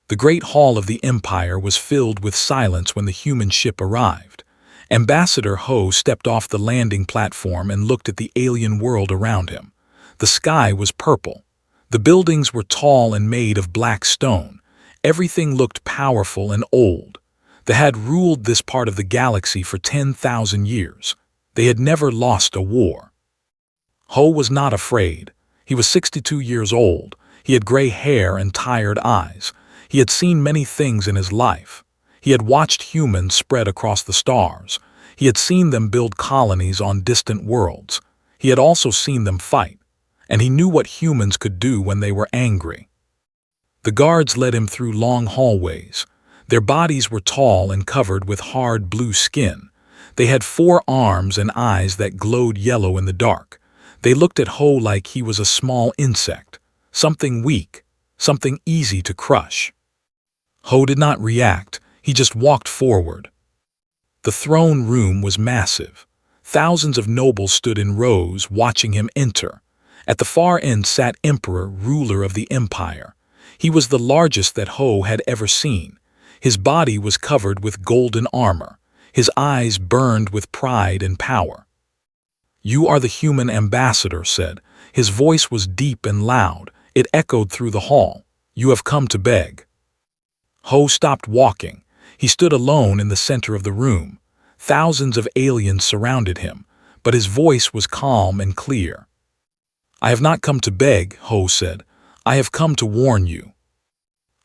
The great hall of the Empire was filled with silence when the human ship arrived. Ambassador Ho stepped off the landing platform and looked at the alien world around him. The sky was purple. The buildings were tall and made of black stone. Everything looked powerful and old. They had ruled this part of the galaxy for 10,000 years. They had never lost a war. Ho was not afraid. He was 62 years old. He had gray hair and tired eyes. He had seen many things in his life. He had watched humans spread across the stars. He had seen them build colonies on distant worlds. He had also seen them fight, and he knew what humans could do when they were angry. The guards led him through long hallways. Their bodies were tall and covered with hard blue skin. They had 4 arms and eyes that glowed yellow in the dark. They looked at Ho like he was a small insect, something weak, something easy to crush. Ho did not react. He just walked forward. The throne room was massive. Thousands of nobles stood in rows watching him enter. At the far end sat Emperor, ruler of the empire. He was the largest that Ho had ever seen. His body was covered with golden armor. His eyes burned with pride and power. "You are the human ambassador," said. His voice was deep and loud. It echoed through the hall. "You have come to beg." Ho stopped walking. He stood alone in the center of the room. Thousands of aliens surrounded him, but his voice was calm and clear. "I have not come to beg," Ho said. "I have come to warn you."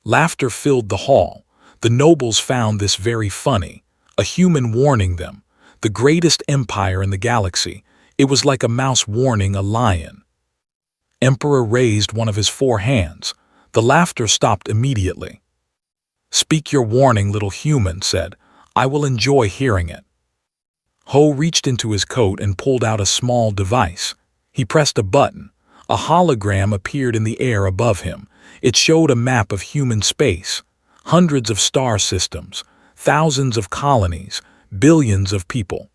Laughter filled the hall. The nobles found this very funny. A human warning them. The greatest empire in the galaxy. It was like a mouse warning a lion. Emperor raised one of his 4 hands. The laughter stopped immediately. "Speak your warning, little human," said. "I will enjoy hearing it." Ho reached into his coat and pulled out a small device. He pressed a button. A hologram appeared in the air above him. It showed a map of human space. Hundreds of star systems, thousands of colonies, billions of people.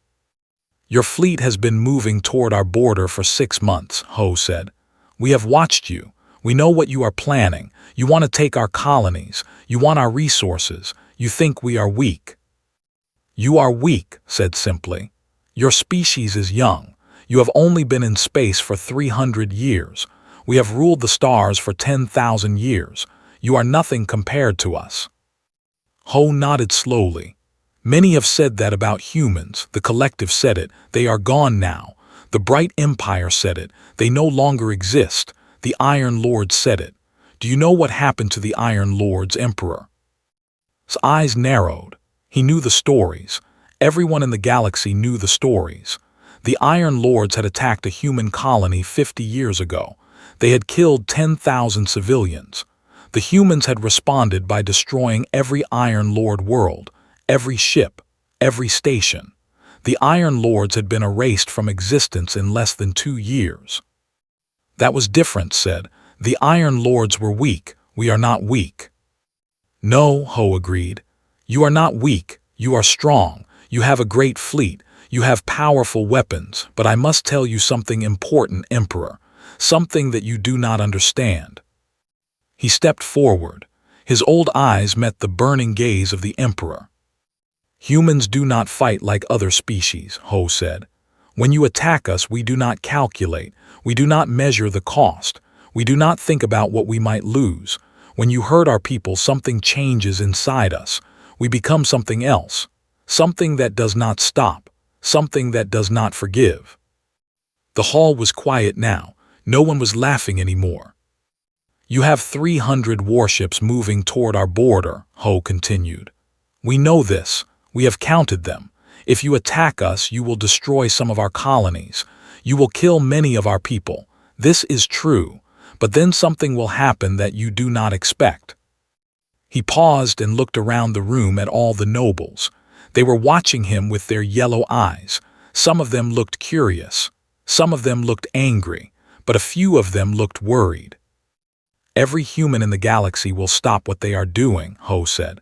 "Your fleet has been moving toward our border for 6 months, Ho said. "We have watched you. We know what you are planning. You want to take our colonies. You want our resources. You think we are weak." "You are weak," said simply. "Your species is young. You have only been in space for 300 years. We have ruled the stars for 10,000 years. You are nothing compared to us." Ho nodded slowly. "Many have said that about humans. The collective said it. They are gone now. The bright empire said it. They no longer exist. The Iron Lord said it. Do you know what happened to the Iron Lord's emperor?" His eyes narrowed. He knew the stories. Everyone in the galaxy knew the stories. The Iron Lords had attacked a human colony 50 years ago. They had killed 10,000 civilians. The humans had responded by destroying every Iron Lord world, every ship, every station. The Iron Lords had been erased from existence in less than 2 years. "That was different," said. "The Iron Lords were weak. We are not weak." "No," Ho agreed. "You are not weak. You are strong. You have a great fleet. You have powerful weapons. But I must tell you something important, Emperor. Something that you do not understand." He stepped forward. His old eyes met the burning gaze of the Emperor. "Humans do not fight like other species," Ho said. "When you attack us, we do not calculate. We do not measure the cost. We do not think about what we might lose. When you hurt our people, something changes inside us. We become something else. Something that does not stop. Something that does not forgive." The hall was quiet now. No one was laughing anymore. "You have 300 warships moving toward our border," Ho continued. "We know this. We have counted them. If you attack us, you will destroy some of our colonies. You will kill many of our people. This is true. But then something will happen that you do not expect." He paused and looked around the room at all the nobles. They were watching him with their yellow eyes. Some of them looked curious. Some of them looked angry. But a few of them looked worried. "Every human in the galaxy will stop what they are doing," Ho said.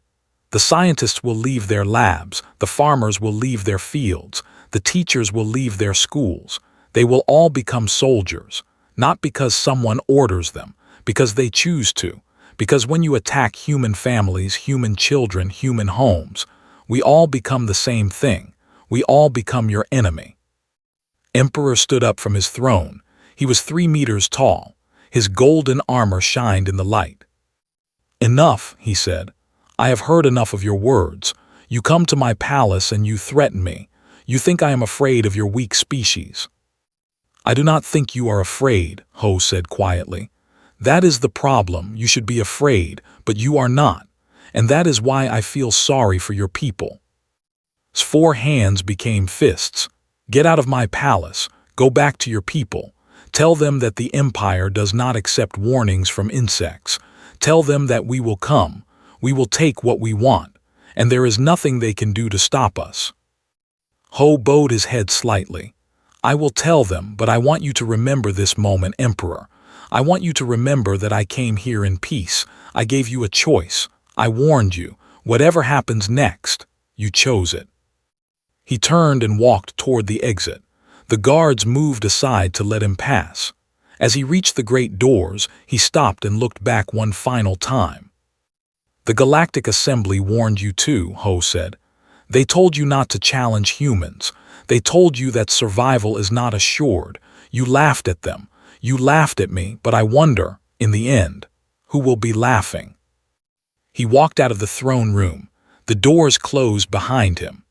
"The scientists will leave their labs. The farmers will leave their fields. The teachers will leave their schools. They will all become soldiers. Not because someone orders them, because they choose to, Because when you attack human families, human children, human homes, we all become the same thing. We all become your enemy. Emperor stood up from his throne. He was 3 meters tall. His golden armor shined in the light. "Enough," he said. "I have heard enough of your words. You come to my palace and you threaten me. You think I am afraid of your weak species." "I do not think you are afraid," Ho said quietly. "That is the problem. You should be afraid, but you are not. And that is why I feel sorry for your people." His 4 hands became fists. "Get out of my palace. Go back to your people. Tell them that the Empire does not accept warnings from insects. Tell them that we will come. We will take what we want. And there is nothing they can do to stop us." Ho bowed his head slightly. "I will tell them, but I want you to remember this moment, Emperor. I want you to remember that I came here in peace. I gave you a choice. I warned you. Whatever happens next, you chose it." He turned and walked toward the exit. The guards moved aside to let him pass. As he reached the great doors, he stopped and looked back one final time. "The Galactic Assembly warned you too," Ho said. "They told you not to challenge humans. They told you that survival is not assured. You laughed at them. You laughed at me, but I wonder, in the end, who will be laughing?" He walked out of the throne room. The doors closed behind him.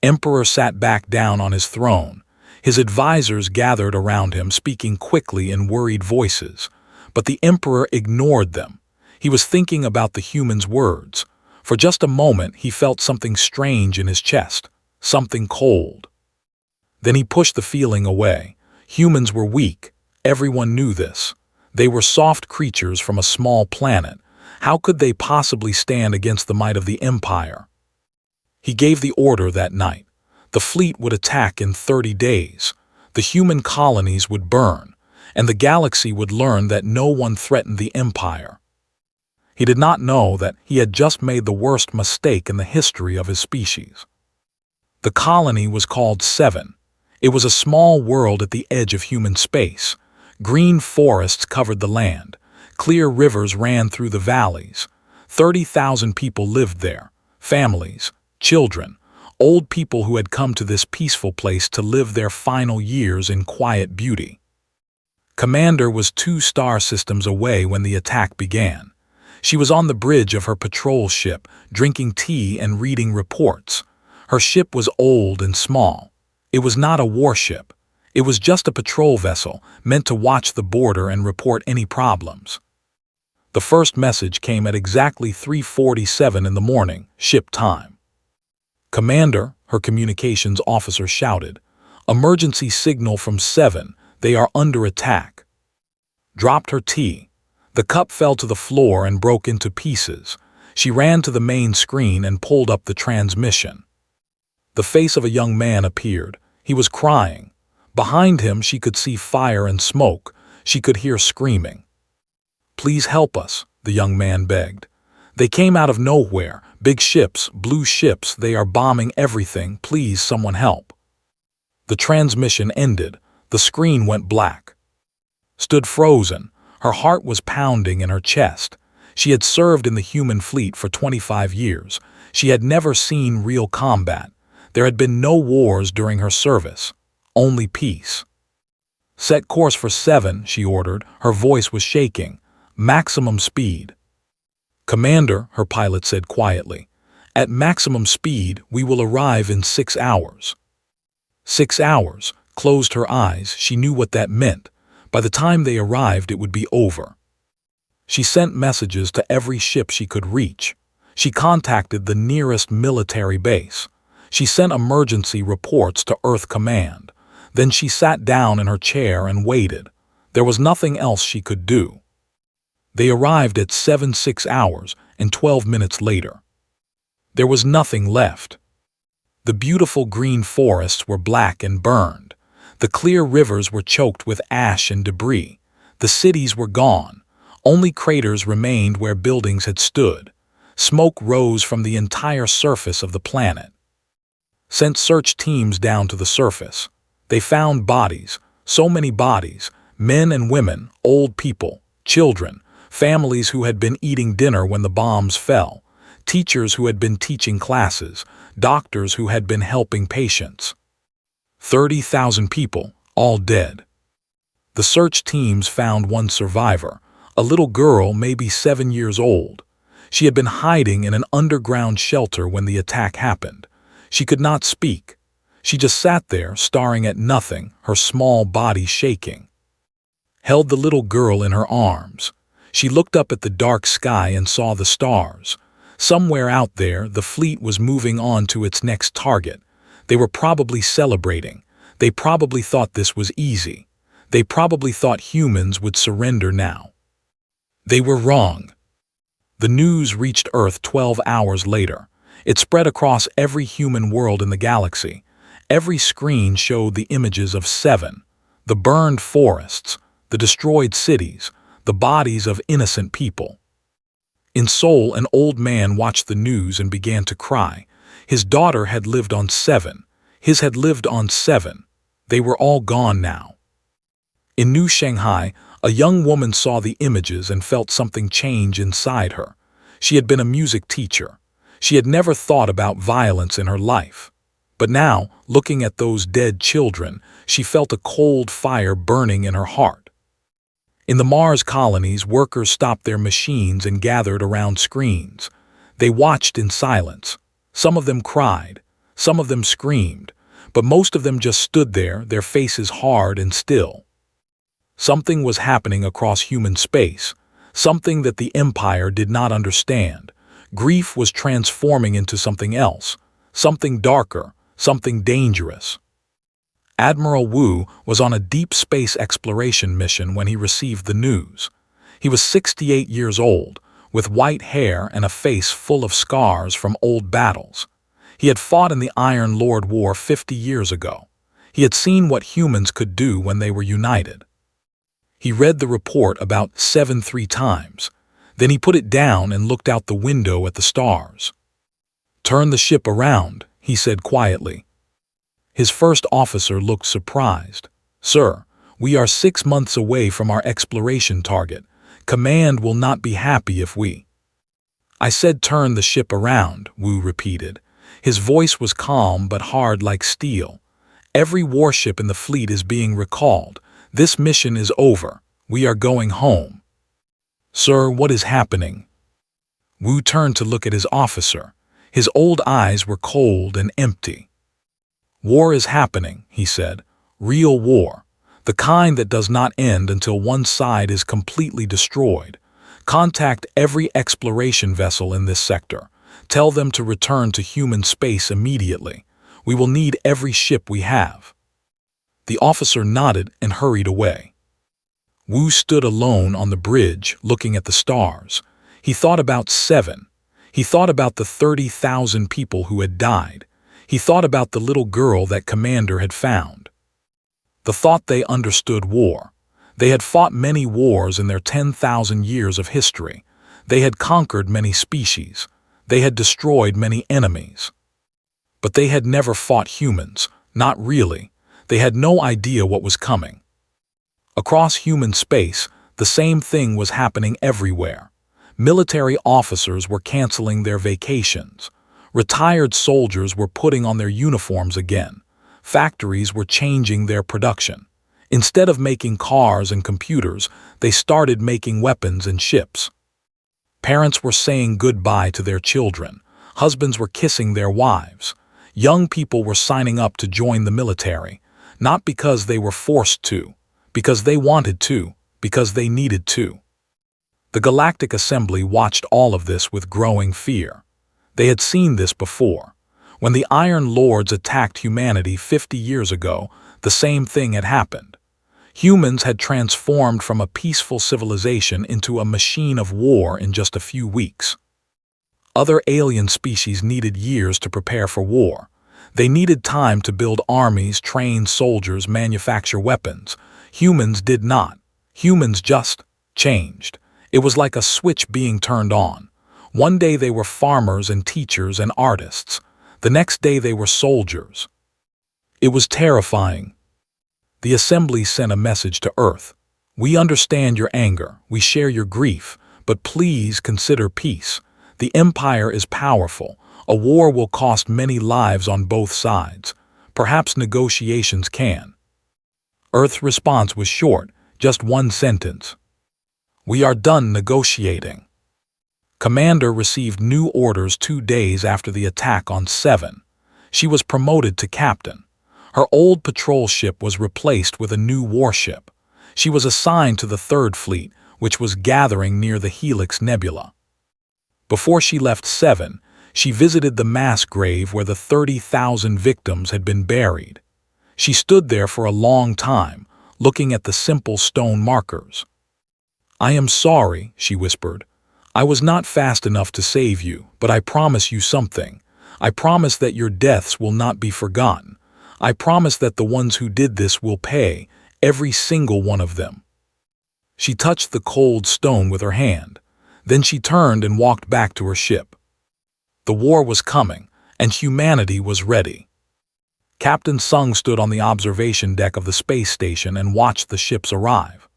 Emperor sat back down on his throne. His advisors gathered around him, speaking quickly in worried voices. But the Emperor ignored them. He was thinking about the human's words. For just a moment, he felt something strange in his chest, something cold. Then he pushed the feeling away. Humans were weak. Everyone knew this. They were soft creatures from a small planet. How could they possibly stand against the might of the Empire? He gave the order that night. The fleet would attack in 30 days. The human colonies would burn, and the galaxy would learn that no one threatened the Empire. He did not know that he had just made the worst mistake in the history of his species. The colony was called 7. It was a small world at the edge of human space. Green forests covered the land. Clear rivers ran through the valleys. 30,000 people lived there. Families, children, old people who had come to this peaceful place to live their final years in quiet beauty. Commander was 2 star systems away when the attack began. She was on the bridge of her patrol ship, drinking tea and reading reports. Her ship was old and small. It was not a warship. It was just a patrol vessel, meant to watch the border and report any problems. The first message came at exactly 3:47 in the morning, ship time. "Commander," her communications officer shouted. "Emergency signal from 7. They are under attack." Dropped her tea. The cup fell to the floor and broke into pieces. She ran to the main screen and pulled up the transmission. The face of a young man appeared. He was crying. Behind him she could see fire and smoke. She could hear screaming. "Please help us," the young man begged. "They came out of nowhere. Big ships, blue ships, they are bombing everything. Please, someone help." The transmission ended. The screen went black. Stood frozen. Her heart was pounding in her chest. She had served in the human fleet for 25 years. She had never seen real combat. There had been no wars during her service. Only peace. "Set course for 7, she ordered. Her voice was shaking. "Maximum speed." "Commander," her pilot said quietly, "at maximum speed, we will arrive in 6 hours. 6 hours. Closed her eyes. She knew what that meant. By the time they arrived, it would be over. She sent messages to every ship she could reach. She contacted the nearest military base. She sent emergency reports to Earth Command. Then she sat down in her chair and waited. There was nothing else she could do. They arrived at 6 hours and 12 minutes later. There was nothing left. The beautiful green forests were black and burned. The clear rivers were choked with ash and debris. The cities were gone. Only craters remained where buildings had stood. Smoke rose from the entire surface of the planet. Sent search teams down to the surface. They found bodies, so many bodies, men and women, old people, children, families who had been eating dinner when the bombs fell, teachers who had been teaching classes, doctors who had been helping patients. 30,000 people, all dead. The search teams found one survivor, a little girl maybe 7 years old. She had been hiding in an underground shelter when the attack happened. She could not speak. She just sat there, staring at nothing, her small body shaking. Held the little girl in her arms. She looked up at the dark sky and saw the stars. Somewhere out there, the fleet was moving on to its next target. They were probably celebrating. They probably thought this was easy. They probably thought humans would surrender now. They were wrong. The news reached Earth 12 hours later. It spread across every human world in the galaxy. Every screen showed the images of 7, the burned forests, the destroyed cities, the bodies of innocent people. In Seoul, an old man watched the news and began to cry. His daughter had lived on 7. His had lived on 7. They were all gone now. In New Shanghai, a young woman saw the images and felt something change inside her. She had been a music teacher. She had never thought about violence in her life. But now, looking at those dead children, she felt a cold fire burning in her heart. In the Mars colonies, workers stopped their machines and gathered around screens. They watched in silence. Some of them cried. Some of them screamed. But most of them just stood there, their faces hard and still. Something was happening across human space, something that the Empire did not understand. Grief was transforming into something else, something darker, something dangerous. Admiral Wu was on a deep space exploration mission when he received the news. He was 68 years old, with white hair and a face full of scars from old battles. He had fought in the Iron Lord War 50 years ago. He had seen what humans could do when they were united. He read the report about 7 3 times. Then he put it down and looked out the window at the stars. "Turn the ship around," he said quietly. His first officer looked surprised. "Sir, we are 6 months away from our exploration target. Command will not be happy if we—" "I said turn the ship around," Wu repeated. His voice was calm but hard like steel. "Every warship in the fleet is being recalled. This mission is over. We are going home." "Sir, what is happening?" Wu turned to look at his officer. His old eyes were cold and empty. "War is happening," he said. "Real war. The kind that does not end until one side is completely destroyed. Contact every exploration vessel in this sector. Tell them to return to human space immediately. We will need every ship we have." The officer nodded and hurried away. Wu stood alone on the bridge, looking at the stars. He thought about 7. He thought about the 30,000 people who had died. He thought about the little girl that Commander had found. The thought they understood war. They had fought many wars in their 10,000 years of history. They had conquered many species. They had destroyed many enemies. But they had never fought humans, not really. They had no idea what was coming. Across human space, the same thing was happening everywhere. Military officers were canceling their vacations. Retired soldiers were putting on their uniforms again. Factories were changing their production. Instead of making cars and computers, they started making weapons and ships. Parents were saying goodbye to their children. Husbands were kissing their wives. Young people were signing up to join the military. Not because they were forced to, because they wanted to, because they needed to. The Galactic Assembly watched all of this with growing fear. They had seen this before. When the Iron Lords attacked humanity 50 years ago, the same thing had happened. Humans had transformed from a peaceful civilization into a machine of war in just a few weeks. Other alien species needed years to prepare for war. They needed time to build armies, train soldiers, manufacture weapons. Humans did not. Humans just changed. It was like a switch being turned on. One day they were farmers and teachers and artists. The next day they were soldiers. It was terrifying. The Assembly sent a message to Earth. "We understand your anger. We share your grief. But please consider peace. The Empire is powerful. A war will cost many lives on both sides. Perhaps negotiations can. Earth's response was short, just one sentence. We are done negotiating. Commander received new orders 2 days after the attack on 7. She was promoted to captain. Her old patrol ship was replaced with a new warship. She was assigned to the 3rd Fleet, which was gathering near the Helix Nebula. Before she left 7, she visited the mass grave where the 30,000 victims had been buried. She stood there for a long time, looking at the simple stone markers. I am sorry, she whispered. I was not fast enough to save you, but I promise you something. I promise that your deaths will not be forgotten. I promise that the ones who did this will pay, every single one of them. She touched the cold stone with her hand. Then she turned and walked back to her ship. The war was coming, and humanity was ready. Captain Sung stood on the observation deck of the space station and watched the ships arrive.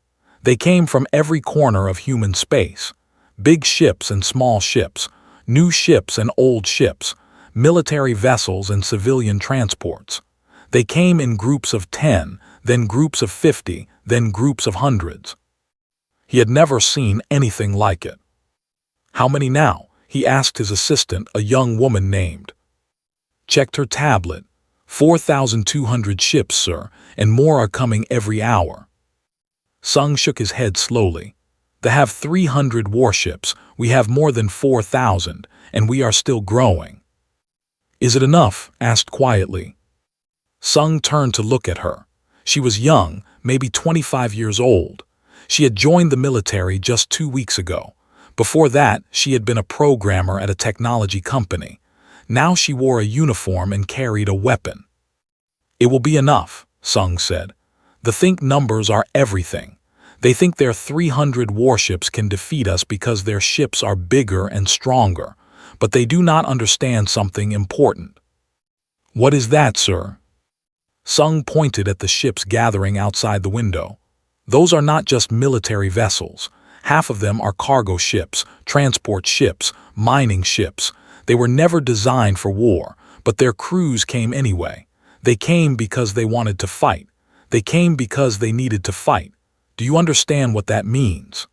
They came from every corner of human space. Big ships and small ships, new ships and old ships, military vessels and civilian transports. They came in groups of 10, then groups of 50, then groups of hundreds. He had never seen anything like it. How many now? He asked his assistant, a young woman named. Checked her tablet. 4,200 ships, sir, and more are coming every hour. Sung shook his head slowly. They have 300 warships, we have more than 4,000, and we are still growing. Is it enough? Asked quietly. Sung turned to look at her. She was young, maybe 25 years old. She had joined the military just 2 weeks ago. Before that, she had been a programmer at a technology company. Now she wore a uniform and carried a weapon. It will be enough, Sung said. The think numbers are everything. They think their 300 warships can defeat us because their ships are bigger and stronger, but they do not understand something important. What is that, sir? Sung pointed at the ships gathering outside the window. Those are not just military vessels. Half of them are cargo ships, transport ships, mining ships. They were never designed for war, but their crews came anyway. They came because they wanted to fight. They came because they needed to fight. Do you understand what that means?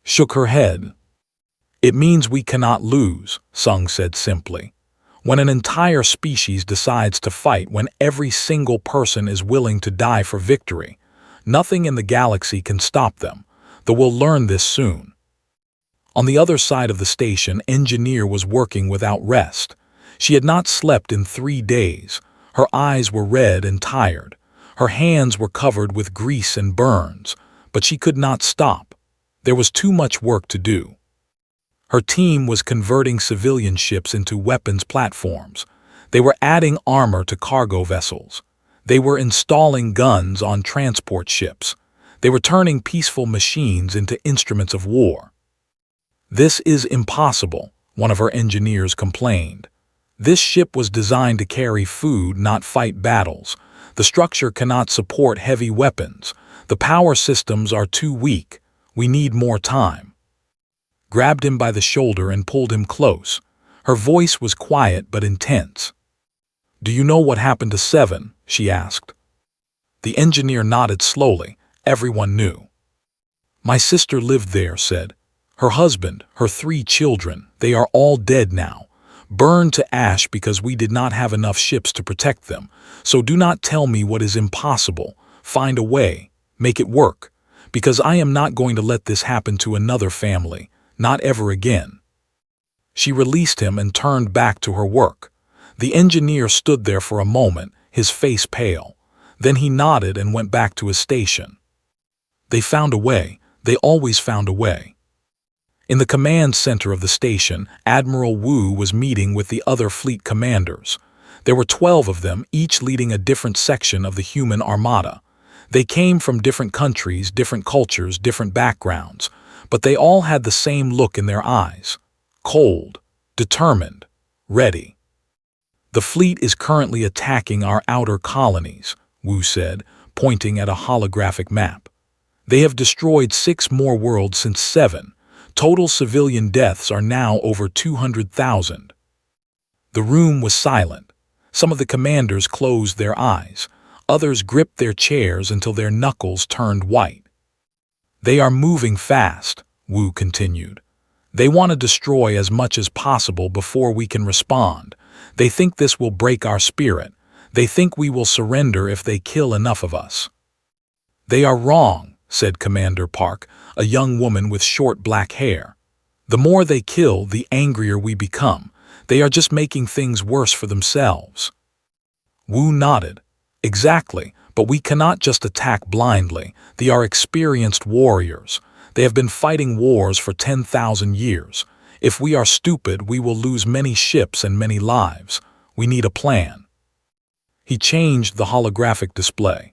Shook her head. It means we cannot lose, Sung said simply. When an entire species decides to fight, when every single person is willing to die for victory, nothing in the galaxy can stop them, though we'll learn this soon. On the other side of the station, Engineer was working without rest. She had not slept in 3 days. Her eyes were red and tired. Her hands were covered with grease and burns, but she could not stop. There was too much work to do. Her team was converting civilian ships into weapons platforms. They were adding armor to cargo vessels. They were installing guns on transport ships. They were turning peaceful machines into instruments of war. This is impossible, one of her engineers complained. This ship was designed to carry food, not fight battles. The structure cannot support heavy weapons. The power systems are too weak. We need more time. Grabbed him by the shoulder and pulled him close. Her voice was quiet but intense. Do you know what happened to 7? She asked. The engineer nodded slowly. Everyone knew. My sister lived there, said. Her husband, her 3 children, they are all dead now. Burned to ash because we did not have enough ships to protect them. So do not tell me what is impossible. Find a way. Make it work. Because I am not going to let this happen to another family. Not ever again. She released him and turned back to her work. The engineer stood there for a moment, his face pale. Then he nodded and went back to his station. They found a way. They always found a way. In the command center of the station, Admiral Wu was meeting with the other fleet commanders. There were 12 of them, each leading a different section of the human armada. They came from different countries, different cultures, different backgrounds, but they all had the same look in their eyes. Cold, determined, ready. The fleet is currently attacking our outer colonies, Wu said, pointing at a holographic map. They have destroyed 6 more worlds since 7. Total civilian deaths are now over 200,000. The room was silent. Some of the commanders closed their eyes. Others gripped their chairs until their knuckles turned white. They are moving fast, Wu continued. They want to destroy as much as possible before we can respond. They think this will break our spirit. They think we will surrender if they kill enough of us. They are wrong, said Commander Park, a young woman with short black hair. The more they kill, the angrier we become. They are just making things worse for themselves. Wu nodded. Exactly, but we cannot just attack blindly. They are experienced warriors. They have been fighting wars for 10,000 years. If we are stupid, we will lose many ships and many lives. We need a plan. He changed the holographic display.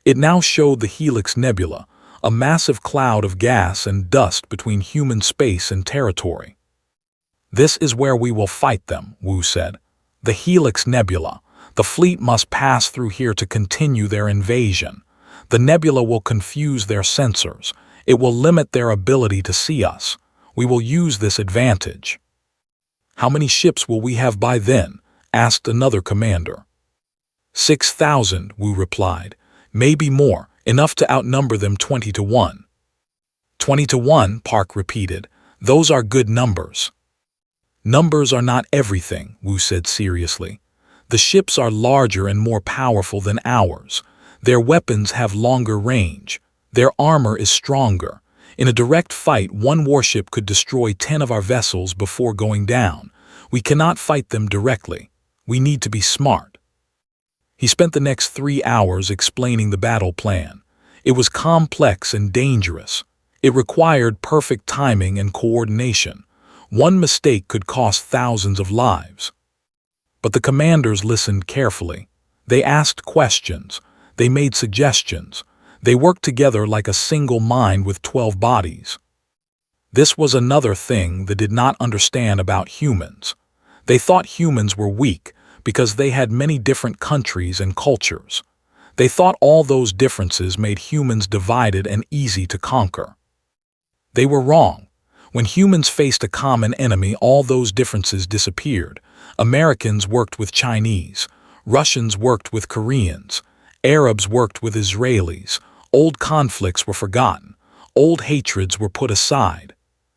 It now showed the Helix Nebula, a massive cloud of gas and dust between human space and territory. This is where we will fight them, Wu said. The Helix Nebula. The fleet must pass through here to continue their invasion. The nebula will confuse their sensors. It will limit their ability to see us. We will use this advantage. How many ships will we have by then? Asked another commander. 6,000, Wu replied. Maybe more, enough to outnumber them 20-1. 20-1, Park repeated. Those are good numbers. Numbers are not everything, Wu said seriously. The ships are larger and more powerful than ours. Their weapons have longer range. Their armor is stronger. In a direct fight, one warship could destroy 10 of our vessels before going down. We cannot fight them directly. We need to be smart. He spent the next 3 hours explaining the battle plan. It was complex and dangerous. It required perfect timing and coordination. One mistake could cost thousands of lives. But the commanders listened carefully. They asked questions. They made suggestions. They worked together like a single mind with 12 bodies. This was another thing they did not understand about humans. They thought humans were weak because they had many different countries and cultures. They thought all those differences made humans divided and easy to conquer. They were wrong. When humans faced a common enemy, all those differences disappeared. Americans worked with Chinese. Russians worked with Koreans. Arabs worked with Israelis. Old conflicts were forgotten. Old hatreds were put aside.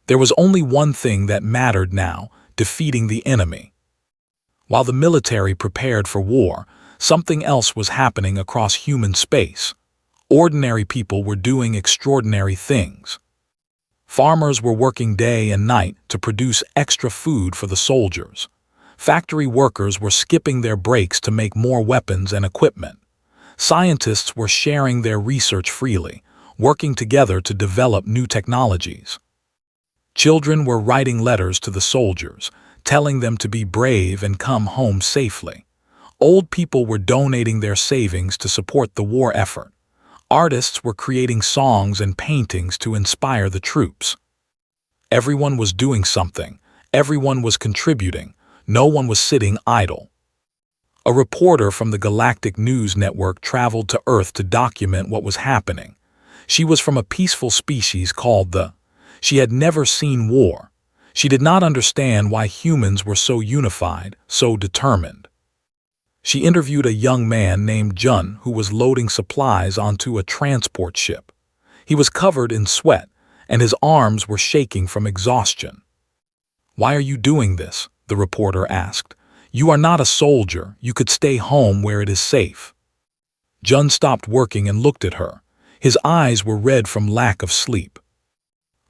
There was only one thing that mattered now: defeating the enemy. While the military prepared for war, something else was happening across human space. Ordinary people were doing extraordinary things. Farmers were working day and night to produce extra food for the soldiers. Factory workers were skipping their breaks to make more weapons and equipment. Scientists were sharing their research freely, working together to develop new technologies. Children were writing letters to the soldiers, telling them to be brave and come home safely. Old people were donating their savings to support the war effort. Artists were creating songs and paintings to inspire the troops. Everyone was doing something. Everyone was contributing. No one was sitting idle. A reporter from the Galactic News Network traveled to Earth to document what was happening. She was from a peaceful species called the. She had never seen war. She did not understand why humans were so unified, so determined. She interviewed a young man named Jun who was loading supplies onto a transport ship. He was covered in sweat, and his arms were shaking from exhaustion. "Why are you doing this?" the reporter asked. "You are not a soldier. You could stay home where it is safe." Jun stopped working and looked at her. His eyes were red from lack of sleep.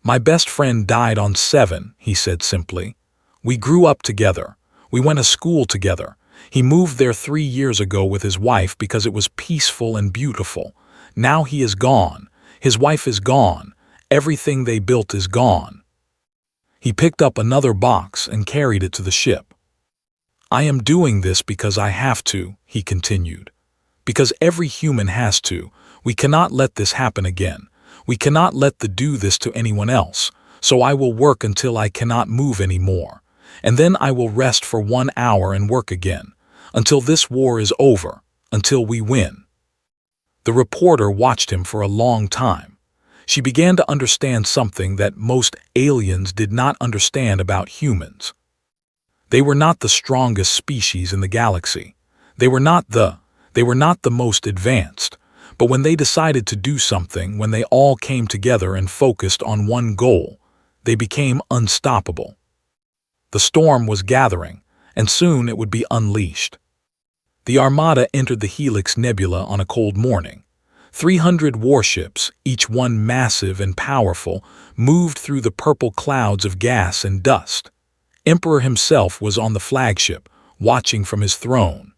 "My best friend died on 7, he said simply. "We grew up together. We went to school together. He moved there 3 years ago with his wife because it was peaceful and beautiful. Now he is gone. His wife is gone. Everything they built is gone." He picked up another box and carried it to the ship. "I am doing this because I have to," he continued. "Because every human has to. We cannot let this happen again. We cannot let them do this to anyone else. So I will work until I cannot move anymore. And then I will rest for 1 hour and work again. Until this war is over. Until we win." The reporter watched him for a long time. She began to understand something that most aliens did not understand about humans. They were not the strongest species in the galaxy. They were not the most advanced. But when they decided to do something, when they all came together and focused on one goal, they became unstoppable. The storm was gathering, and soon it would be unleashed. The Armada entered the Helix Nebula on a cold morning. 300 warships, each one massive and powerful, moved through the purple clouds of gas and dust. Emperor himself was on the flagship, watching from his throne.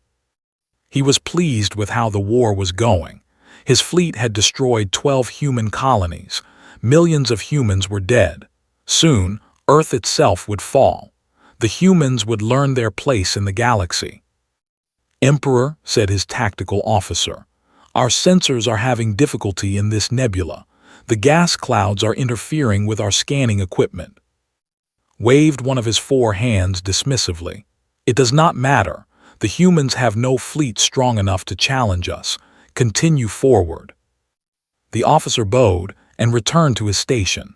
He was pleased with how the war was going. His fleet had destroyed 12 human colonies. Millions of humans were dead. Soon, Earth itself would fall. The humans would learn their place in the galaxy. "Emperor," said his tactical officer, "our sensors are having difficulty in this nebula. The gas clouds are interfering with our scanning equipment." Waved one of his 4 hands dismissively. "It does not matter. The humans have no fleet strong enough to challenge us. Continue forward." The officer bowed and returned to his station.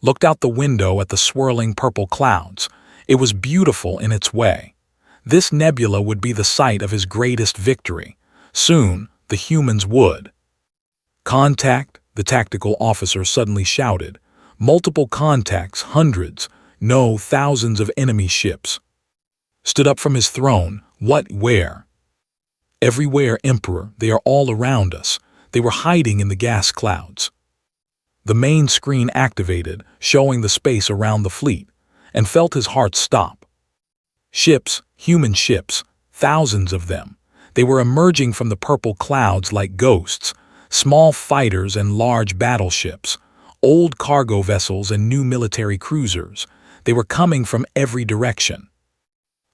Looked out the window at the swirling purple clouds. It was beautiful in its way. This nebula would be the site of his greatest victory. Soon, the humans would. "Contact," the tactical officer suddenly shouted. "Multiple contacts, hundreds, no, thousands of enemy ships." Stood up from his throne. "What, where?" "Everywhere, Emperor. They are all around us. They were hiding in the gas clouds." The main screen activated, showing the space around the fleet, and felt his heart stop. Ships, human ships, thousands of them. They were emerging from the purple clouds like ghosts, small fighters and large battleships, old cargo vessels and new military cruisers. They were coming from every direction.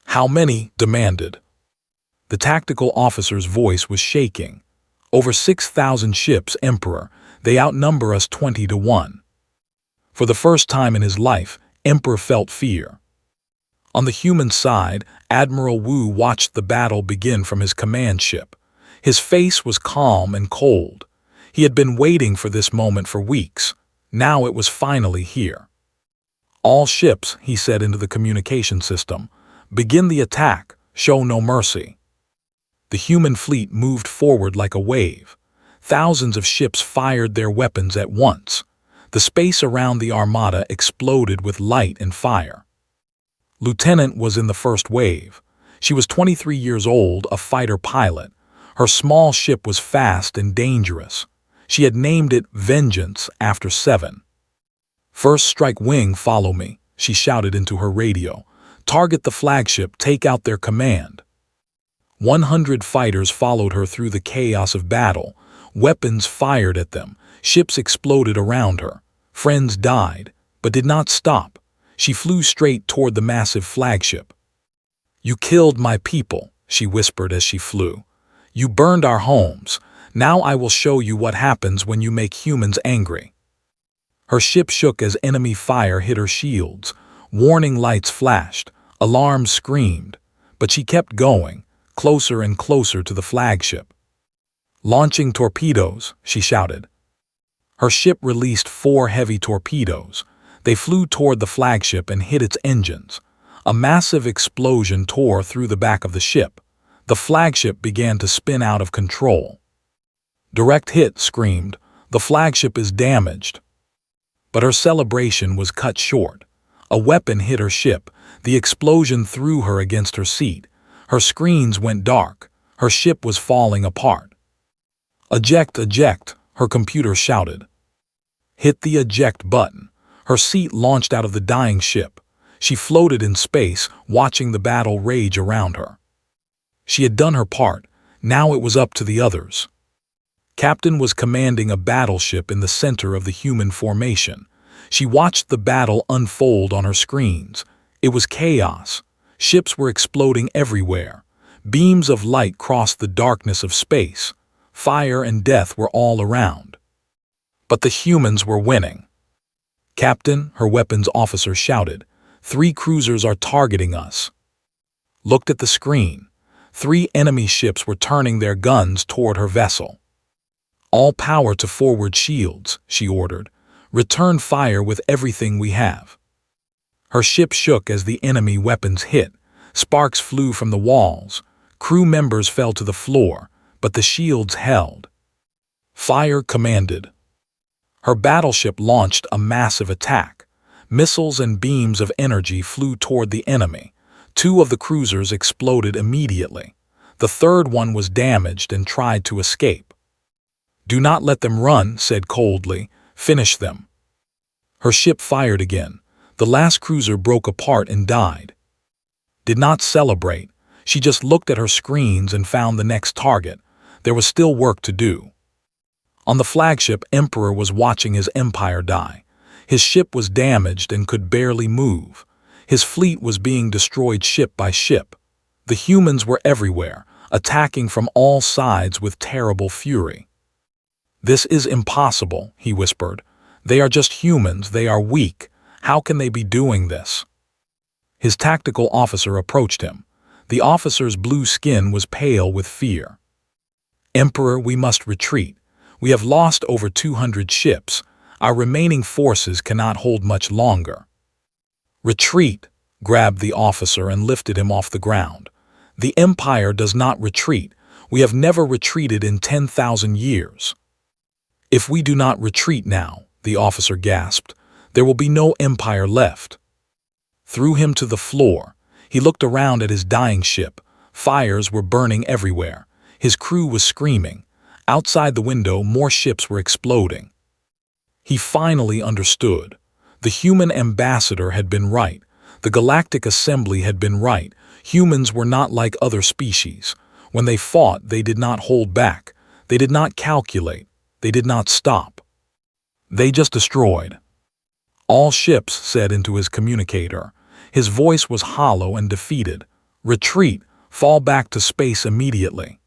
"How many?" demanded. The tactical officer's voice was shaking. "Over 6,000 ships, Emperor. They outnumber us 20 to 1. For the first time in his life, Emperor felt fear. On the human side, Admiral Wu watched the battle begin from his command ship. His face was calm and cold. He had been waiting for this moment for weeks. Now it was finally here. "All ships," he said into the communication system, "begin the attack. Show no mercy." The human fleet moved forward like a wave. Thousands of ships fired their weapons at once. The space around the Armada exploded with light and fire. Lieutenant was in the first wave. She was 23 years old, a fighter pilot. Her small ship was fast and dangerous. She had named it Vengeance after 7. "First strike wing, follow me," she shouted into her radio. "Target the flagship, take out their command." 100 fighters followed her through the chaos of battle. Weapons fired at them. Ships exploded around her. Friends died, but did not stop. She flew straight toward the massive flagship. "You killed my people," she whispered as she flew. "You burned our homes. Now I will show you what happens when you make humans angry." Her ship shook as enemy fire hit her shields. Warning lights flashed. Alarms screamed. But she kept going, closer and closer to the flagship. "Launching torpedoes," she shouted. Her ship released 4 heavy torpedoes. They flew toward the flagship and hit its engines. A massive explosion tore through the back of the ship. The flagship began to spin out of control. "Direct hit," screamed. "The flagship is damaged." But her celebration was cut short. A weapon hit her ship. The explosion threw her against her seat. Her screens went dark. Her ship was falling apart. "Eject, eject," her computer shouted. Hit the eject button. Her seat launched out of the dying ship. She floated in space, watching the battle rage around her. She had done her part. Now it was up to the others. Captain was commanding a battleship in the center of the human formation. She watched the battle unfold on her screens. It was chaos. Ships were exploding everywhere. Beams of light crossed the darkness of space. Fire and death were all around. But the humans were winning. "Captain," her weapons officer shouted, "3 cruisers are targeting us." Looked at the screen. 3 enemy ships were turning their guns toward her vessel. "All power to forward shields," she ordered. "Return fire with everything we have." Her ship shook as the enemy weapons hit. Sparks flew from the walls. Crew members fell to the floor, but the shields held. Fire commanded. Her battleship launched a massive attack. Missiles and beams of energy flew toward the enemy. 2 of the cruisers exploded immediately. The third one was damaged and tried to escape. "Do not let them run," said coldly. "Finish them." Her ship fired again. The last cruiser broke apart and died. Did not celebrate. She just looked at her screens and found the next target. There was still work to do. On the flagship, Emperor was watching his empire die. His ship was damaged and could barely move. His fleet was being destroyed ship by ship. The humans were everywhere, attacking from all sides with terrible fury. "This is impossible," he whispered. "They are just humans, they are weak. How can they be doing this?" His tactical officer approached him. The officer's blue skin was pale with fear. "Emperor, we must retreat. We have lost over 200 ships. Our remaining forces cannot hold much longer." "Retreat," grabbed the officer and lifted him off the ground. "The Empire does not retreat. We have never retreated in 10,000 years." "If we do not retreat now," the officer gasped, "there will be no Empire left." Threw him to the floor. He looked around at his dying ship. Fires were burning everywhere. His crew was screaming. Outside the window, more ships were exploding. He finally understood. The human ambassador had been right. The Galactic Assembly had been right. Humans were not like other species. When they fought, they did not hold back. They did not calculate. They did not stop. They just destroyed. "All ships," said into his communicator. His voice was hollow and defeated. "Retreat, fall back to space immediately."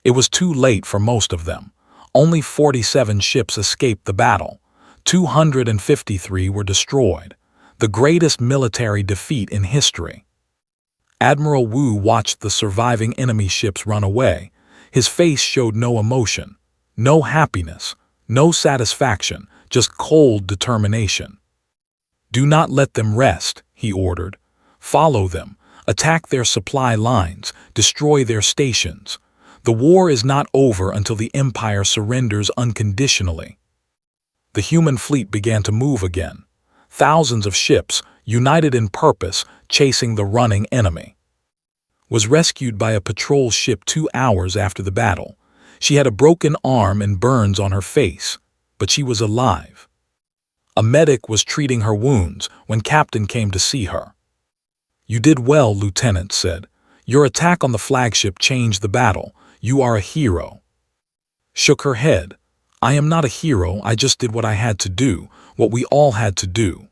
It was too late for most of them. Only 47 ships escaped the battle. 253 were destroyed. The greatest military defeat in history. Admiral Wu watched the surviving enemy ships run away. His face showed no emotion, no happiness, no satisfaction, just cold determination. "Do not let them rest," he ordered. "Follow them, attack their supply lines, destroy their stations. The war is not over until the Empire surrenders unconditionally." The human fleet began to move again. Thousands of ships, united in purpose, chasing the running enemy. Was rescued by a patrol ship 2 hours after the battle. She had a broken arm and burns on her face, but she was alive. A medic was treating her wounds when Captain came to see her. "You did well," Lieutenant said. "Your attack on the flagship changed the battle. You are a hero." Shook her head. "I am not a hero, I just did what I had to do, what we all had to do."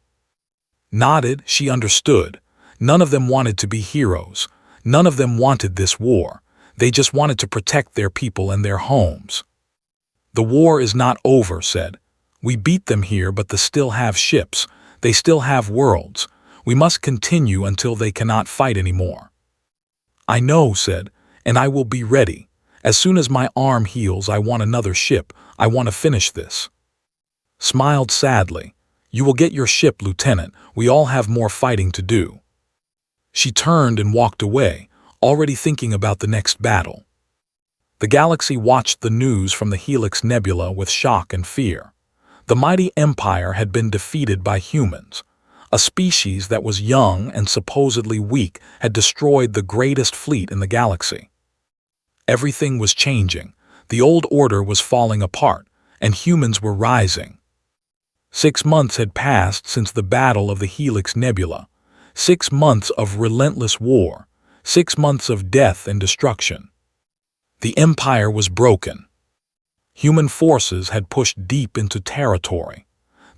Nodded, she understood. None of them wanted to be heroes. None of them wanted this war. They just wanted to protect their people and their homes. "The war is not over," said. "We beat them here, but they still have ships. They still have worlds. We must continue until they cannot fight anymore." "I know," said, "and I will be ready. As soon as my arm heals, I want another ship. I want to finish this." Smiled sadly. "You will get your ship, Lieutenant. We all have more fighting to do." She turned and walked away, already thinking about the next battle. The galaxy watched the news from the Helix Nebula with shock and fear. The mighty Empire had been defeated by humans. A species that was young and supposedly weak had destroyed the greatest fleet in the galaxy. Everything was changing. The old order was falling apart, and humans were rising. 6 months had passed since the battle of the Helix Nebula. 6 months of relentless war. 6 months of death and destruction. The Empire was broken. Human forces had pushed deep into territory.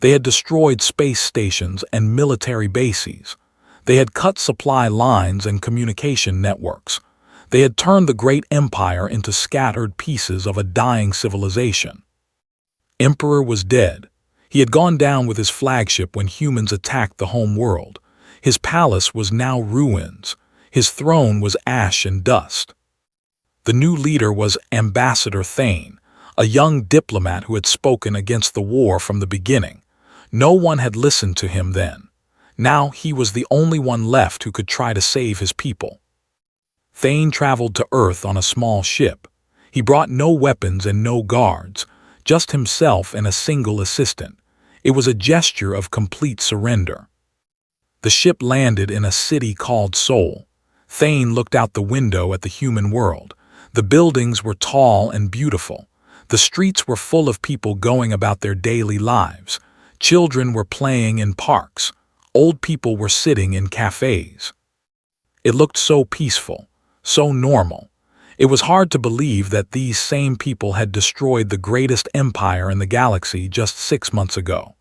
They had destroyed space stations and military bases. They had cut supply lines and communication networks. They had turned the great empire into scattered pieces of a dying civilization. Emperor was dead. He had gone down with his flagship when humans attacked the home world. His palace was now ruins. His throne was ash and dust. The new leader was Ambassador Thane, a young diplomat who had spoken against the war from the beginning. No one had listened to him then. Now he was the only one left who could try to save his people. Thane traveled to Earth on a small ship. He brought no weapons and no guards, just himself and a single assistant. It was a gesture of complete surrender. The ship landed in a city called Seoul. Thane looked out the window at the human world. The buildings were tall and beautiful. The streets were full of people going about their daily lives. Children were playing in parks. Old people were sitting in cafes. It looked so peaceful, so normal. It was hard to believe that these same people had destroyed the greatest empire in the galaxy just 6 months ago.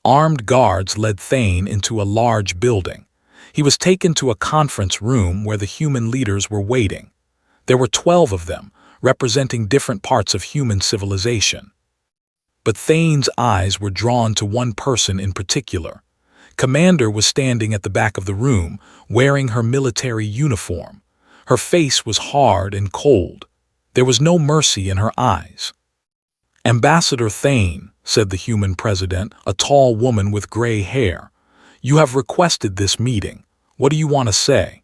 Armed guards led Thane into a large building. He was taken to a conference room where the human leaders were waiting. There were 12 of them, representing different parts of human civilization. But Thane's eyes were drawn to one person in particular. Commander was standing at the back of the room, wearing her military uniform. Her face was hard and cold. There was no mercy in her eyes. "Ambassador Thane," said the human president, a tall woman with gray hair, "you have requested this meeting. What do you want to say?"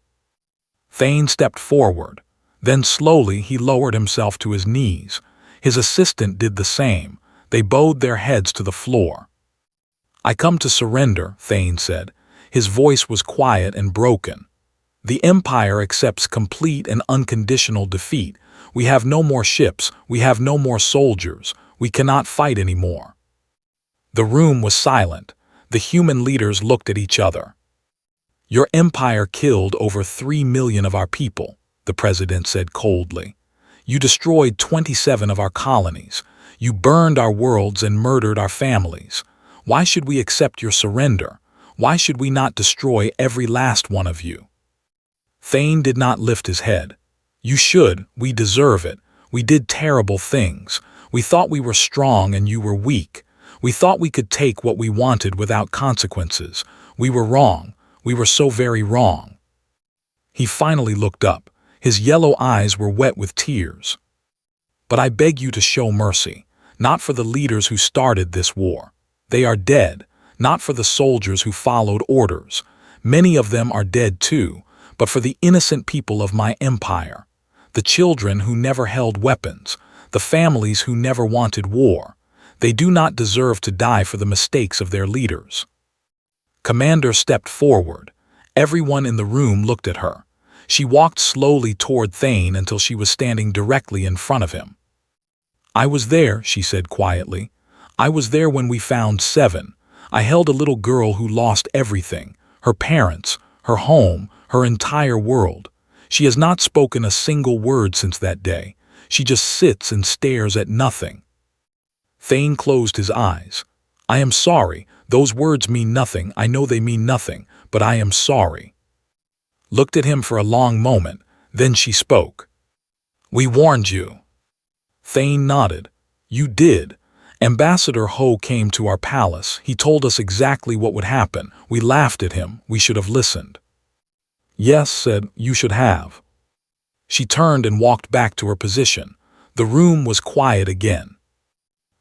Thane stepped forward. Then slowly he lowered himself to his knees. His assistant did the same. They bowed their heads to the floor. "I come to surrender," Thane said. His voice was quiet and broken. "The Empire accepts complete and unconditional defeat. We have no more ships. We have no more soldiers. We cannot fight anymore." The room was silent. The human leaders looked at each other. "Your empire killed over 3 million of our people," the president said coldly. "You destroyed 27 of our colonies. You burned our worlds and murdered our families. Why should we accept your surrender? Why should we not destroy every last one of you?" Thane did not lift his head. "You should. We deserve it. We did terrible things. We thought we were strong and you were weak. We thought we could take what we wanted without consequences. We were wrong. We were so very wrong." He finally looked up. His yellow eyes were wet with tears. "But I beg you to show mercy, not for the leaders who started this war. They are dead, not for the soldiers who followed orders. Many of them are dead too, but for the innocent people of my empire. The children who never held weapons, the families who never wanted war. They do not deserve to die for the mistakes of their leaders." Commander stepped forward. Everyone in the room looked at her. She walked slowly toward Thane until she was standing directly in front of him. "I was there," she said quietly. "I was there when we found 7. I held a little girl who lost everything, her parents, her home, her entire world. She has not spoken a single word since that day. She just sits and stares at nothing." Thane closed his eyes. "I am sorry. Those words mean nothing. I know they mean nothing, but I am sorry." Looked at him for a long moment. Then she spoke. "We warned you." Thane nodded. "You did. Ambassador Ho came to our palace. He told us exactly what would happen. We laughed at him. We should have listened." "Yes," said, "you should have." She turned and walked back to her position. The room was quiet again.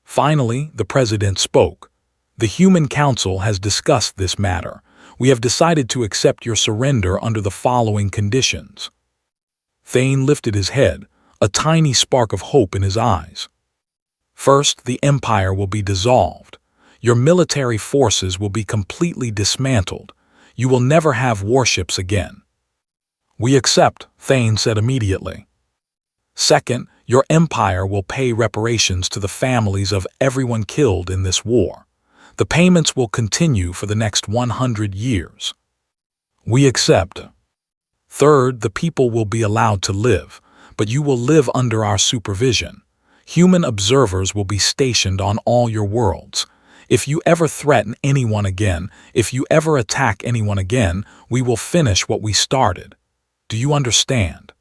Finally, the president spoke. "The Human Council has discussed this matter. We have decided to accept your surrender under the following conditions." Thane lifted his head, a tiny spark of hope in his eyes. "First, the empire will be dissolved. Your military forces will be completely dismantled. You will never have warships again." "We accept," Thane said immediately. "Second, your empire will pay reparations to the families of everyone killed in this war. The payments will continue for the next 100 years. We accept. Third, the people will be allowed to live, but you will live under our supervision. Human observers will be stationed on all your worlds. If you ever threaten anyone again, if you ever attack anyone again, we will finish what we started. Do you understand?"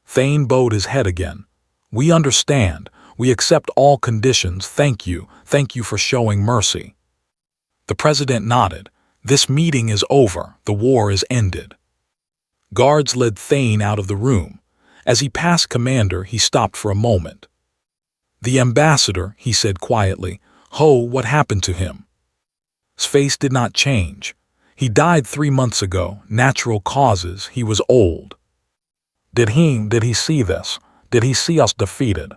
Thane bowed his head again. "We understand. We accept all conditions. Thank you. Thank you for showing mercy." The president nodded. "This meeting is over. The war is ended." Guards led Thane out of the room. As he passed Commander, he stopped for a moment. "The ambassador," he said quietly. "Ho, what happened to him?" His face did not change. "He died 3 months ago, natural causes, he was old." Did he see this? Did he see us defeated?"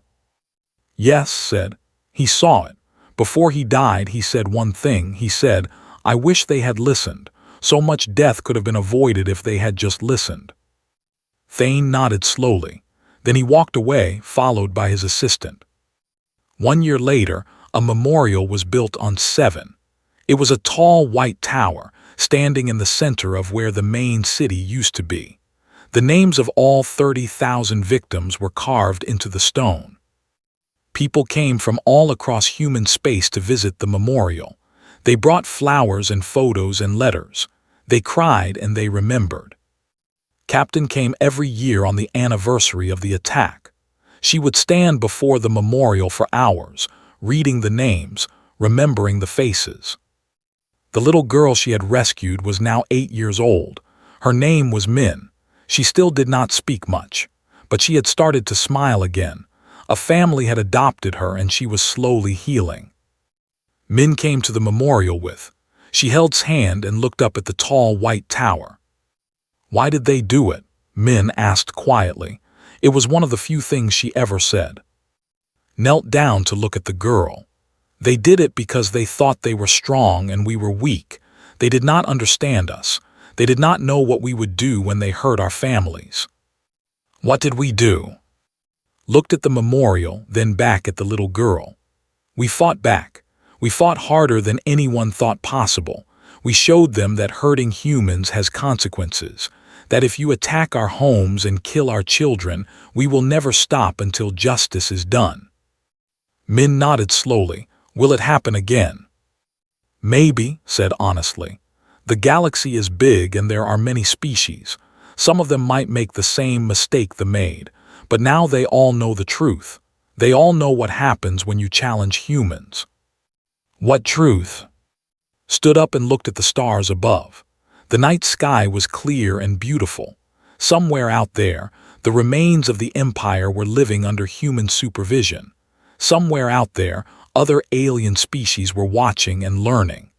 "Yes," said. "He saw it. Before he died, he said one thing. He said, 'I wish they had listened. So much death could have been avoided if they had just listened.'" Thane nodded slowly. Then he walked away, followed by his assistant. 1 year later, a memorial was built on 7. It was a tall white tower, standing in the center of where the main city used to be. The names of all 30,000 victims were carved into the stone. People came from all across human space to visit the memorial. They brought flowers and photos and letters. They cried and they remembered. Captain came every year on the anniversary of the attack. She would stand before the memorial for hours, reading the names, remembering the faces. The little girl she had rescued was now 8 years old. Her name was Min. She still did not speak much, but she had started to smile again. A family had adopted her and she was slowly healing. Min came to the memorial with. She held his hand and looked up at the tall white tower. "Why did they do it?" Min asked quietly. It was one of the few things she ever said. Knelt down to look at the girl. "They did it because they thought they were strong and we were weak. They did not understand us. They did not know what we would do when they hurt our families." "What did we do?" Looked at the memorial, then back at the little girl. "We fought back. We fought harder than anyone thought possible. We showed them that hurting humans has consequences, that if you attack our homes and kill our children, we will never stop until justice is done." Min nodded slowly. "Will it happen again?" "Maybe," said honestly. "The galaxy is big and there are many species. Some of them might make the same mistake they made, but now they all know the truth. They all know what happens when you challenge humans." "What truth?" Stood up and looked at the stars above. The night sky was clear and beautiful. Somewhere out there, the remains of the Empire were living under human supervision. Somewhere out there, other alien species were watching and learning.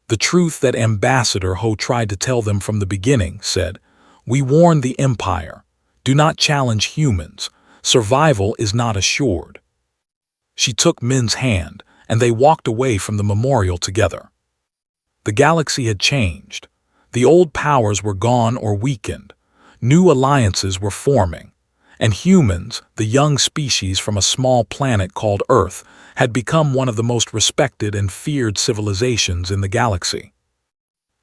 The truth that Ambassador Ho tried to tell them from the beginning said, "We warn the Empire. Do not challenge humans. Survival is not assured." She took Min's hand, and they walked away from the memorial together. The galaxy had changed. The old powers were gone or weakened. New alliances were forming. And humans, the young species from a small planet called Earth, had become one of the most respected and feared civilizations in the galaxy.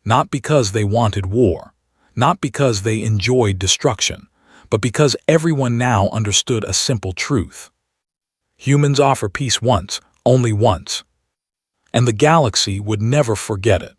Not because they wanted war, not because they enjoyed destruction, but because everyone now understood a simple truth. Humans offer peace once, only once. And the galaxy would never forget it.